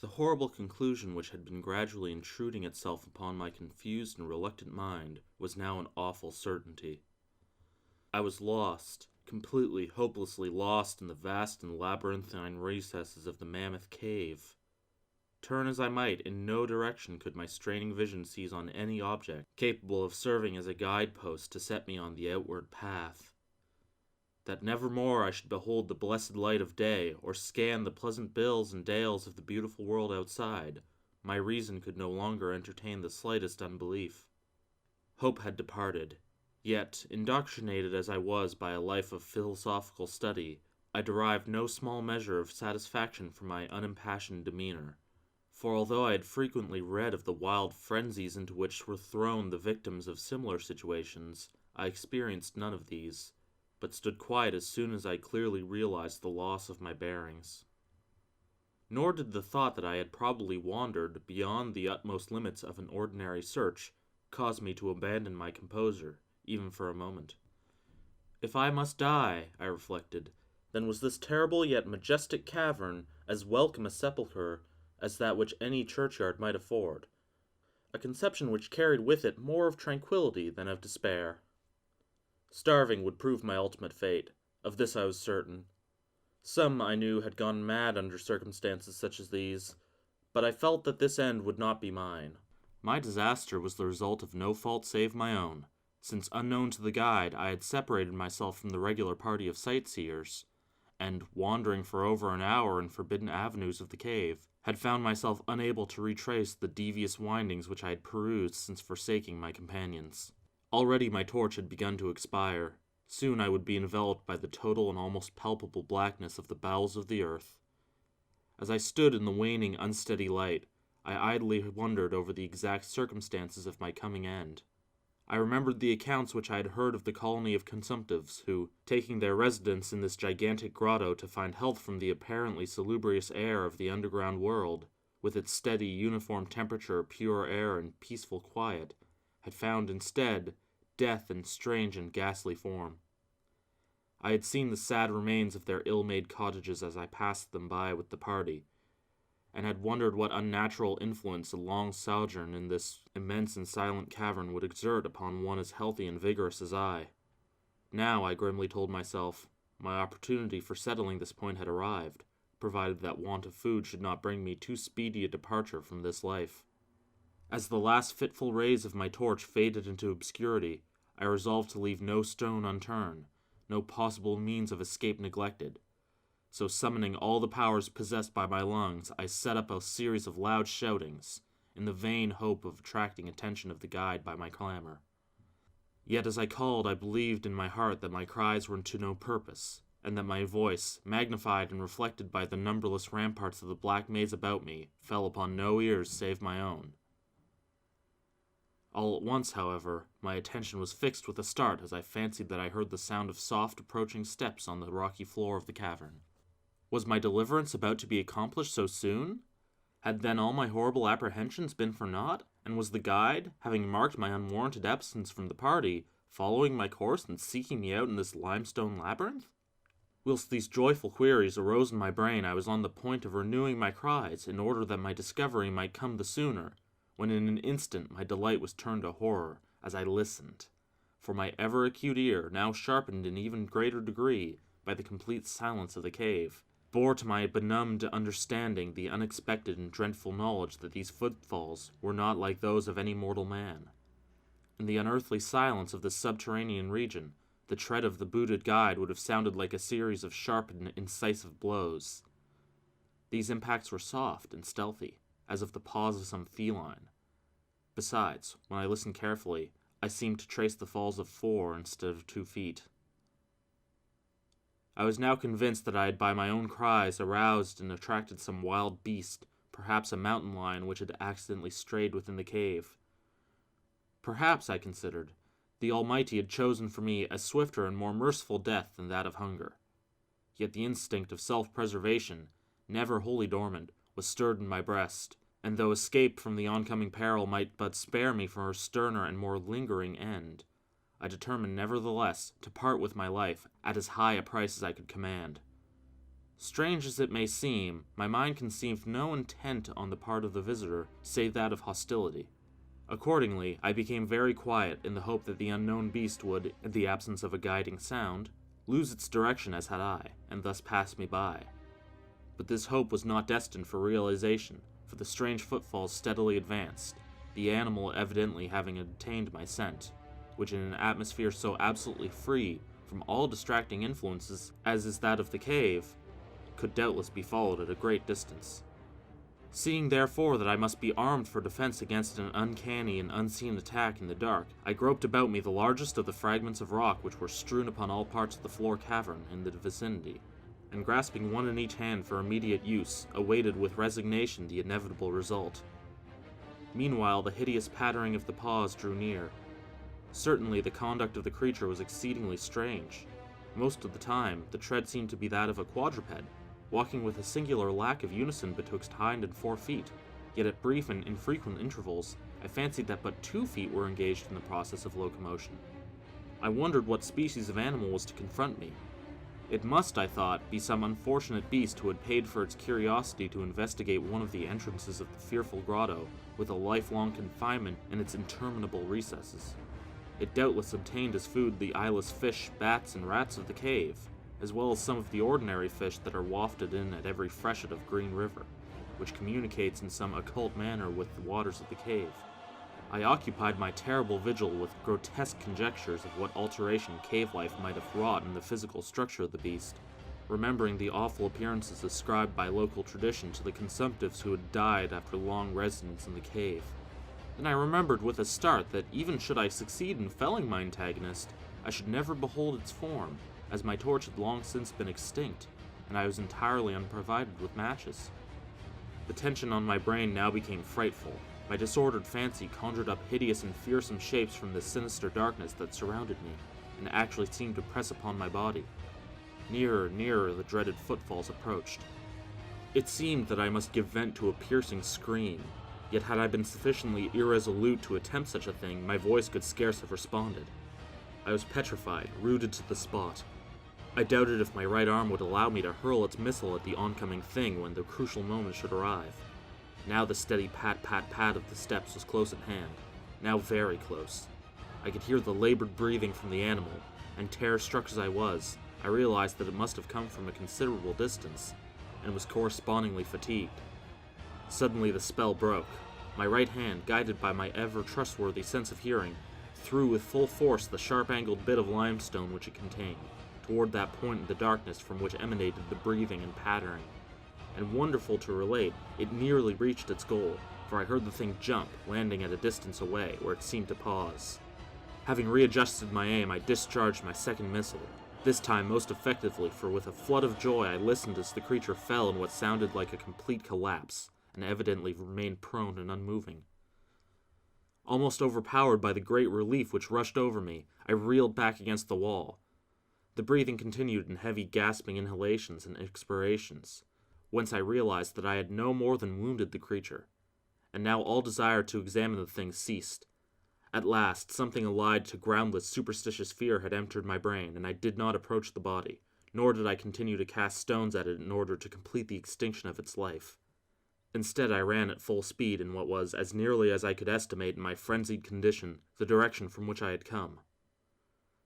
The horrible conclusion which had been gradually intruding itself upon my confused and reluctant mind was now an awful certainty. I was lost, completely, hopelessly lost in the vast and labyrinthine recesses of the mammoth cave. Turn as I might, in no direction could my straining vision seize on any object capable of serving as a guidepost to set me on the outward path. That nevermore I should behold the blessed light of day, or scan the pleasant bills and dales of the beautiful world outside, my reason could no longer entertain the slightest unbelief. Hope had departed. Yet, indoctrinated as I was by a life of philosophical study, I derived no small measure of satisfaction from my unimpassioned demeanor. For although I had frequently read of the wild frenzies into which were thrown the victims of similar situations, I experienced none of these, but stood quiet as soon as I clearly realized the loss of my bearings. Nor did the thought that I had probably wandered beyond the utmost limits of an ordinary search cause me to abandon my composure, even for a moment. If I must die, I reflected, then was this terrible yet majestic cavern as welcome a sepulchre as that which any churchyard might afford, a conception which carried with it more of tranquillity than of despair. Starving would prove my ultimate fate, of this I was certain. Some, I knew, had gone mad under circumstances such as these, but I felt that this end would not be mine. My disaster was the result of no fault save my own, since unknown to the guide I had separated myself from the regular party of sightseers, and, wandering for over an hour in forbidden avenues of the cave, had found myself unable to retrace the devious windings which I had perused since forsaking my companions. Already my torch had begun to expire. Soon I would be enveloped by the total and almost palpable blackness of the bowels of the earth. As I stood in the waning, unsteady light, I idly wondered over the exact circumstances of my coming end. I remembered the accounts which I had heard of the colony of consumptives who, taking their residence in this gigantic grotto to find health from the apparently salubrious air of the underground world, with its steady, uniform temperature, pure air, and peaceful quiet, had found instead death in strange and ghastly form. I had seen the sad remains of their ill-made cottages as I passed them by with the party, and had wondered what unnatural influence a long sojourn in this immense and silent cavern would exert upon one as healthy and vigorous as I. Now, I grimly told myself, my opportunity for settling this point had arrived, provided that want of food should not bring me too speedy a departure from this life. As the last fitful rays of my torch faded into obscurity, I resolved to leave no stone unturned, no possible means of escape neglected. So summoning all the powers possessed by my lungs, I set up a series of loud shoutings, in the vain hope of attracting attention of the guide by my clamor. Yet as I called, I believed in my heart that my cries were to no purpose, and that my voice, magnified and reflected by the numberless ramparts of the black maze about me, fell upon no ears save my own. All at once, however, my attention was fixed with a start as I fancied that I heard the sound of soft approaching steps on the rocky floor of the cavern. Was my deliverance about to be accomplished so soon? Had then all my horrible apprehensions been for naught, and was the guide, having marked my unwarranted absence from the party, following my course and seeking me out in this limestone labyrinth? Whilst these joyful queries arose in my brain, I was on the point of renewing my cries in order that my discovery might come the sooner, when in an instant my delight was turned to horror as I listened, for my ever-acute ear, now sharpened in even greater degree by the complete silence of the cave, bore to my benumbed understanding the unexpected and dreadful knowledge that these footfalls were not like those of any mortal man. In the unearthly silence of this subterranean region, the tread of the booted guide would have sounded like a series of sharp and incisive blows. These impacts were soft and stealthy, as of the paws of some feline. Besides, when I listened carefully, I seemed to trace the falls of 4 instead of 2 feet. I was now convinced that I had by my own cries aroused and attracted some wild beast, perhaps a mountain lion which had accidentally strayed within the cave. Perhaps, I considered, the Almighty had chosen for me a swifter and more merciful death than that of hunger. Yet the instinct of self-preservation, never wholly dormant, was stirred in my breast, and though escape from the oncoming peril might but spare me from her sterner and more lingering end, I determined nevertheless to part with my life at as high a price as I could command. Strange as it may seem, my mind conceived no intent on the part of the visitor save that of hostility. Accordingly, I became very quiet in the hope that the unknown beast would, in the absence of a guiding sound, lose its direction as had I, and thus pass me by. But this hope was not destined for realization, for the strange footfalls steadily advanced, the animal evidently having obtained my scent, which in an atmosphere so absolutely free from all distracting influences as is that of the cave, could doubtless be followed at a great distance. Seeing therefore that I must be armed for defense against an uncanny and unseen attack in the dark, I groped about me the largest of the fragments of rock which were strewn upon all parts of the floor cavern in the vicinity, and grasping one in each hand for immediate use, awaited with resignation the inevitable result. Meanwhile, the hideous pattering of the paws drew near. Certainly, the conduct of the creature was exceedingly strange. Most of the time, the tread seemed to be that of a quadruped, walking with a singular lack of unison betwixt hind and 4 feet, yet at brief and infrequent intervals, I fancied that but 2 feet were engaged in the process of locomotion. I wondered what species of animal was to confront me. It must, I thought, be some unfortunate beast who had paid for its curiosity to investigate one of the entrances of the fearful grotto, with a lifelong confinement in its interminable recesses. It doubtless obtained as food the eyeless fish, bats, and rats of the cave, as well as some of the ordinary fish that are wafted in at every freshet of Green River, which communicates in some occult manner with the waters of the cave. I occupied my terrible vigil with grotesque conjectures of what alteration cave life might have wrought in the physical structure of the beast, remembering the awful appearances ascribed by local tradition to the consumptives who had died after long residence in the cave. Then I remembered with a start that even should I succeed in felling my antagonist, I should never behold its form, as my torch had long since been extinct, and I was entirely unprovided with matches. The tension on my brain now became frightful. My disordered fancy conjured up hideous and fearsome shapes from the sinister darkness that surrounded me, and actually seemed to press upon my body. Nearer, nearer the dreaded footfalls approached. It seemed that I must give vent to a piercing scream, yet had I been sufficiently irresolute to attempt such a thing, my voice could scarce have responded. I was petrified, rooted to the spot. I doubted if my right arm would allow me to hurl its missile at the oncoming thing when the crucial moment should arrive. Now the steady pat-pat-pat of the steps was close at hand, now very close. I could hear the labored breathing from the animal, and terror-struck as I was, I realized that it must have come from a considerable distance, and was correspondingly fatigued. Suddenly the spell broke. My right hand, guided by my ever-trustworthy sense of hearing, threw with full force the sharp-angled bit of limestone which it contained, toward that point in the darkness from which emanated the breathing and pattering. And wonderful to relate, it nearly reached its goal, for I heard the thing jump, landing at a distance away, where it seemed to pause. Having readjusted my aim, I discharged my second missile, this time most effectively, for with a flood of joy I listened as the creature fell in what sounded like a complete collapse, and evidently remained prone and unmoving. Almost overpowered by the great relief which rushed over me, I reeled back against the wall. The breathing continued in heavy gasping inhalations and expirations, whence I realized that I had no more than wounded the creature, and now all desire to examine the thing ceased. At last, something allied to groundless superstitious fear had entered my brain, and I did not approach the body, nor did I continue to cast stones at it in order to complete the extinction of its life. Instead, I ran at full speed in what was, as nearly as I could estimate in my frenzied condition, the direction from which I had come.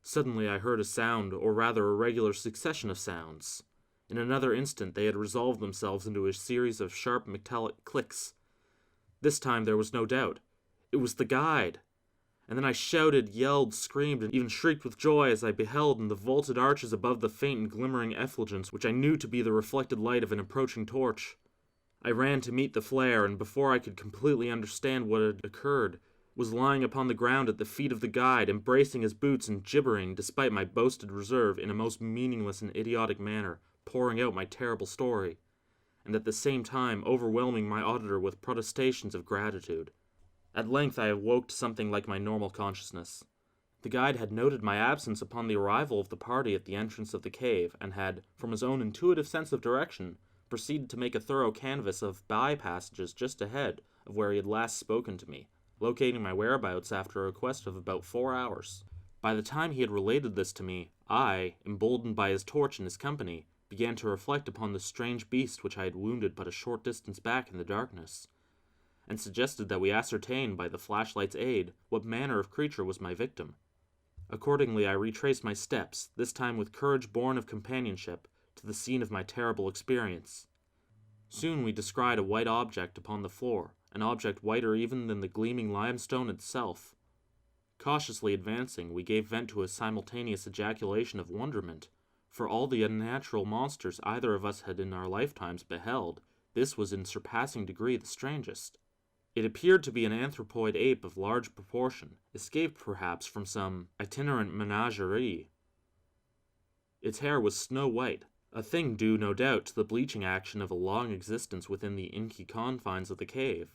Suddenly I heard a sound, or rather a regular succession of sounds. In another instant they had resolved themselves into a series of sharp metallic clicks. This time there was no doubt. It was the guide! And then I shouted, yelled, screamed, and even shrieked with joy as I beheld in the vaulted arches above the faint and glimmering effulgence which I knew to be the reflected light of an approaching torch. I ran to meet the flare, and before I could completely understand what had occurred, was lying upon the ground at the feet of the guide, embracing his boots and gibbering, despite my boasted reserve, in a most meaningless and idiotic manner, pouring out my terrible story, and at the same time overwhelming my auditor with protestations of gratitude. At length I awoke to something like my normal consciousness. The guide had noted my absence upon the arrival of the party at the entrance of the cave, and had, from his own intuitive sense of direction, proceeded to make a thorough canvass of by-passages just ahead of where he had last spoken to me, locating my whereabouts after a quest of about 4 hours. By the time he had related this to me, I, emboldened by his torch and his company, began to reflect upon the strange beast which I had wounded but a short distance back in the darkness, and suggested that we ascertain by the flashlight's aid what manner of creature was my victim. Accordingly, I retraced my steps, this time with courage born of companionship, to the scene of my terrible experience. Soon we descried a white object upon the floor, an object whiter even than the gleaming limestone itself. Cautiously advancing, we gave vent to a simultaneous ejaculation of wonderment. For all the unnatural monsters either of us had in our lifetimes beheld, this was in surpassing degree the strangest. It appeared to be an anthropoid ape of large proportion, escaped perhaps from some itinerant menagerie. Its hair was snow-white, a thing due no doubt to the bleaching action of a long existence within the inky confines of the cave,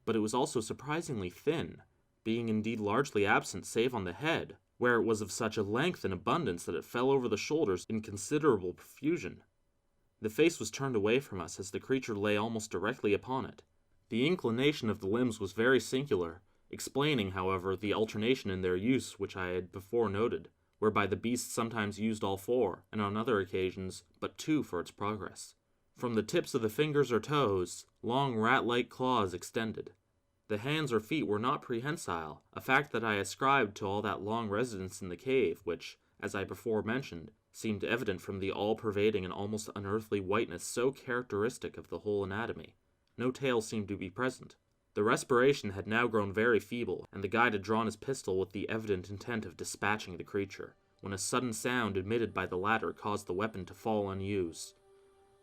but it was also surprisingly thin, being indeed largely absent save on the head, where it was of such a length and abundance that it fell over the shoulders in considerable profusion. The face was turned away from us as the creature lay almost directly upon it. The inclination of the limbs was very singular, explaining, however, the alternation in their use which I had before noted, whereby the beast sometimes used all four, and on other occasions but two for its progress. From the tips of the fingers or toes, long rat-like claws extended. The hands or feet were not prehensile, a fact that I ascribed to all that long residence in the cave, which, as I before mentioned, seemed evident from the all-pervading and almost unearthly whiteness so characteristic of the whole anatomy. No tail seemed to be present. The respiration had now grown very feeble, and the guide had drawn his pistol with the evident intent of dispatching the creature, when a sudden sound emitted by the latter caused the weapon to fall unused.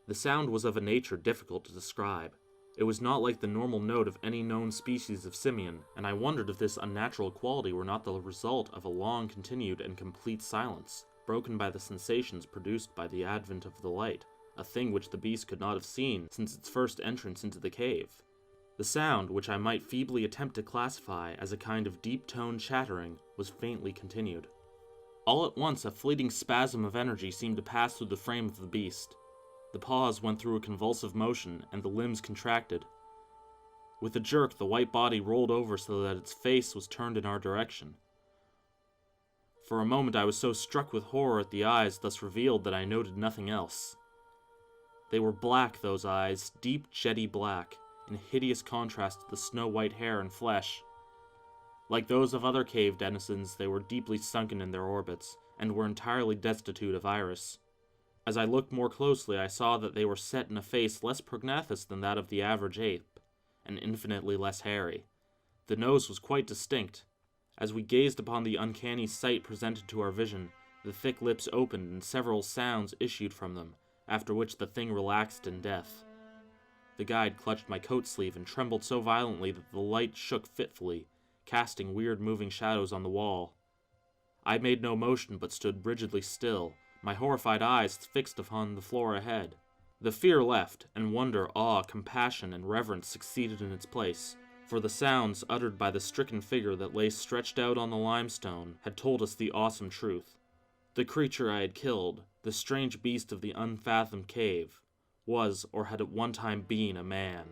The sound was of a nature difficult to describe. It was not like the normal note of any known species of simian, and I wondered if this unnatural quality were not the result of a long-continued and complete silence, broken by the sensations produced by the advent of the light, a thing which the beast could not have seen since its first entrance into the cave. The sound, which I might feebly attempt to classify as a kind of deep-toned chattering, was faintly continued. All at once a fleeting spasm of energy seemed to pass through the frame of the beast. The paws went through a convulsive motion, and the limbs contracted. With a jerk, the white body rolled over so that its face was turned in our direction. For a moment I was so struck with horror at the eyes thus revealed that I noted nothing else. They were black, those eyes, deep jetty black, in hideous contrast to the snow-white hair and flesh. Like those of other cave denizens, they were deeply sunken in their orbits, and were entirely destitute of iris. As I looked more closely, I saw that they were set in a face less prognathous than that of the average ape, and infinitely less hairy. The nose was quite distinct. As we gazed upon the uncanny sight presented to our vision, the thick lips opened and several sounds issued from them, after which the thing relaxed in death. The guide clutched my coat sleeve and trembled so violently that the light shook fitfully, casting weird moving shadows on the wall. I made no motion but stood rigidly still, my horrified eyes fixed upon the floor ahead. The fear left, and wonder, awe, compassion, and reverence succeeded in its place, for the sounds uttered by the stricken figure that lay stretched out on the limestone had told us the awesome truth. The creature I had killed, the strange beast of the unfathomed cave, was or had at one time been a man.